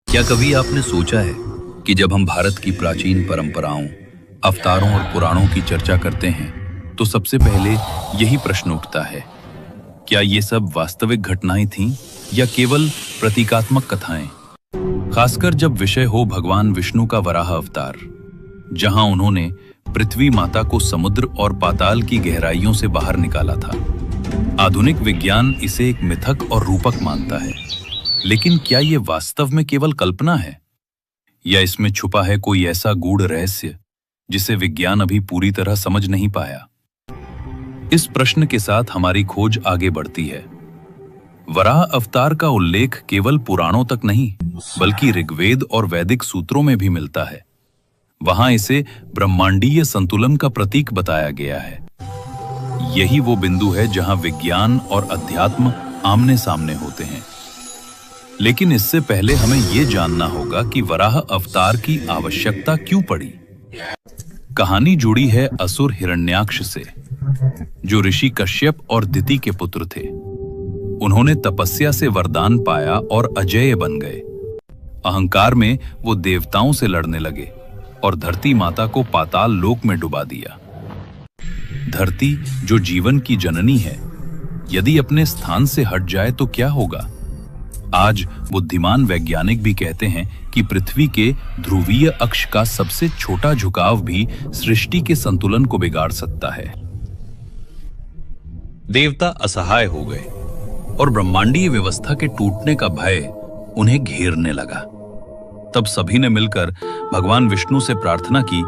क्या कभी आपने सोचा है कि जब हम भारत की प्राचीन परंपराओं, अवतारों और पुराणों की चर्चा करते हैं तो सबसे पहले यही प्रश्न उठता है, क्या ये सब वास्तविक घटनाएं थीं या केवल प्रतीकात्मक कथाएं? खासकर जब विषय हो भगवान विष्णु का वराह अवतार, जहां उन्होंने पृथ्वी माता को समुद्र और पाताल की गहराइयों से बाहर निकाला था। आधुनिक विज्ञान इसे एक मिथक और रूपक मानता है, लेकिन क्या ये वास्तव में केवल कल्पना है या इसमें छुपा है कोई ऐसा गूढ़ रहस्य जिसे विज्ञान अभी पूरी तरह समझ नहीं पाया? इस प्रश्न के साथ हमारी खोज आगे बढ़ती है। वराह अवतार का उल्लेख केवल पुराणों तक नहीं, बल्कि ऋग्वेद और वैदिक सूत्रों में भी मिलता है। वहां इसे ब्रह्मांडीय संतुलन का प्रतीक बताया गया है। यही वो बिंदु है जहां विज्ञान और अध्यात्म आमने सामने होते हैं। लेकिन इससे पहले हमें यह जानना होगा कि वराह अवतार की आवश्यकता क्यों पड़ी। कहानी जुड़ी है असुर हिरण्याक्ष से, जो ऋषि कश्यप और दिति के पुत्र थे। उन्होंने तपस्या से वरदान पाया और अजेय बन गए। अहंकार में वो देवताओं से लड़ने लगे और धरती माता को पाताल लोक में डुबा दिया। धरती, जो जीवन की जननी है, यदि अपने स्थान से हट जाए तो क्या होगा? आज बुद्धिमान वैज्ञानिक भी कहते हैं कि पृथ्वी के ध्रुवीय अक्ष का सबसे छोटा झुकाव भी सृष्टि के संतुलन को बिगाड़ सकता है। देवता असहाय हो गए और ब्रह्मांडीय व्यवस्था के टूटने का भय उन्हें घेरने लगा। तब सभी ने मिलकर भगवान विष्णु से प्रार्थना की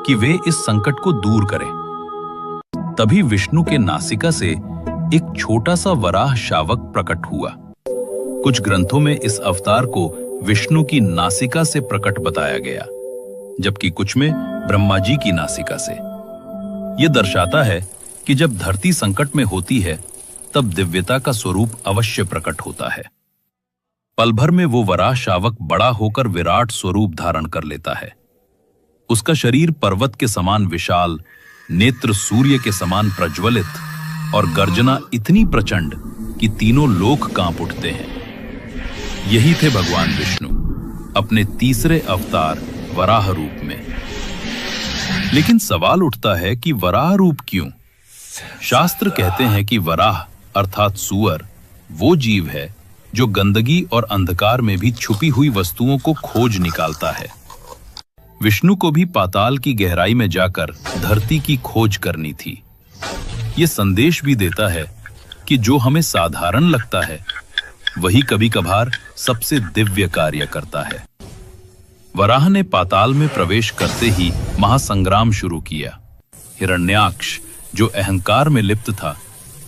कि वे इस संकट को दूर करें। तभी विष्णु के नासिका से एक छोटा सा वराह शावक प्रकट हुआ। कुछ ग्रंथों में इस अवतार को विष्णु की नासिका से प्रकट बताया गया, जबकि कुछ में ब्रह्मा जी की नासिका से। यह दर्शाता है कि जब धरती संकट में होती है, तब दिव्यता का स्वरूप अवश्य प्रकट होता है। पल भर में वो वराह शावक बड़ा होकर विराट स्वरूप धारण कर लेता है। उसका शरीर पर्वत के समान विशाल, नेत्र सूर्य के समान प्रज्वलित और गर्जना इतनी प्रचंड कि तीनों लोक कांप उठते हैं। यही थे भगवान विष्णु अपने तीसरे अवतार वराह रूप में। लेकिन सवाल उठता है कि वराह रूप क्यों? शास्त्र कहते हैं कि वराह अर्थात सुअर वो जीव है जो गंदगी और अंधकार में भी छुपी हुई वस्तुओं को खोज निकालता है। विष्णु को भी पाताल की गहराई में जाकर धरती की खोज करनी थी। यह संदेश भी देता है कि जो हमें साधारण लगता है, वही कभी कभार सबसे दिव्य कार्य करता है। वराह ने पाताल में प्रवेश करते ही महासंग्राम शुरू किया। हिरण्याक्ष, जो अहंकार में लिप्त था,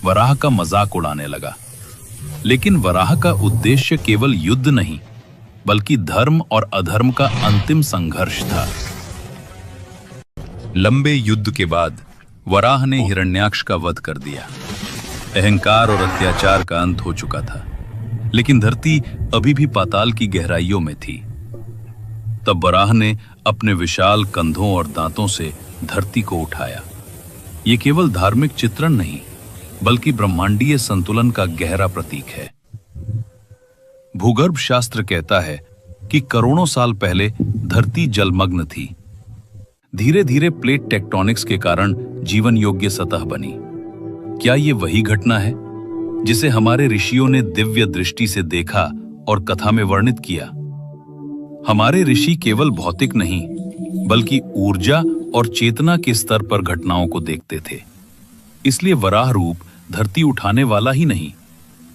वराह का मजाक उड़ाने लगा। लेकिन वराह का उद्देश्य केवल युद्ध नहीं, बल्कि धर्म और अधर्म का अंतिम संघर्ष था। लंबे युद्ध के बाद वराह ने हिरण्याक्ष का वध कर दिया। अहंकार और अत्याचार का अंत हो चुका था, लेकिन धरती अभी भी पाताल की गहराइयों में थी। तब वराह ने अपने विशाल कंधों और दांतों से धरती को उठाया। ये केवल धार्मिक चित्रण नहीं, बल्कि ब्रह्मांडीय संतुलन का गहरा प्रतीक है। भूगर्भ शास्त्र कहता है कि करोड़ों साल पहले धरती जलमग्न थी। धीरे धीरे प्लेट टेक्टोनिक्स के कारण जीवन योग्य सतह बनी। क्या ये वही घटना है जिसे हमारे ऋषियों ने दिव्य दृष्टि से देखा और कथा में वर्णित किया? हमारे ऋषि केवल भौतिक नहीं, बल्कि ऊर्जा और चेतना के स्तर पर घटनाओं को देखते थे। इसलिए वराह रूप धरती उठाने वाला ही नहीं,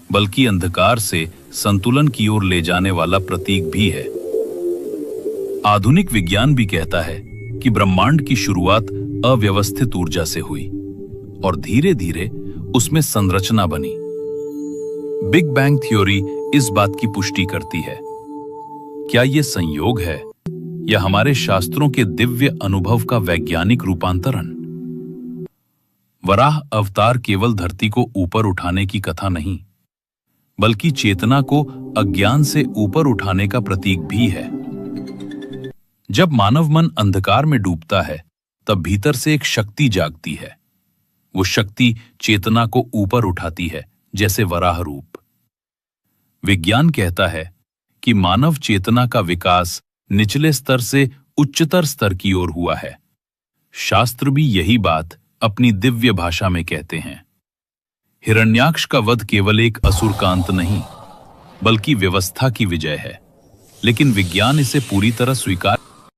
बल्कि अंधकार से संतुलन की ओर ले जाने वाला प्रतीक भी है। आधुनिक विज्ञान भी कहता है कि ब्रह्मांड की शुरुआत अव्यवस्थित ऊर्जा से हुई और धीरे धीरे उसमें संरचना बनी। बिग बैंग थ्योरी इस बात की पुष्टि करती है। क्या यह संयोग है या हमारे शास्त्रों के दिव्य अनुभव का वैज्ञानिक रूपांतरण? वराह अवतार केवल धरती को ऊपर उठाने की कथा नहीं, बल्कि चेतना को अज्ञान से ऊपर उठाने का प्रतीक भी है। जब मानव मन अंधकार में डूबता है, तब भीतर से एक शक्ति जागती है। वो शक्ति चेतना को ऊपर उठाती है, जैसे वराह रूप। विज्ञान कहता है कि मानव चेतना का विकास निचले स्तर से उच्चतर स्तर की ओर हुआ है। शास्त्र भी यही बात अपनी दिव्य भाषा में कहते हैं। हिरण्याक्ष का वध केवल एक असुर का अंत नहीं, बल्कि व्यवस्था की विजय है। लेकिन विज्ञान इसे पूरी तरह स्वीकार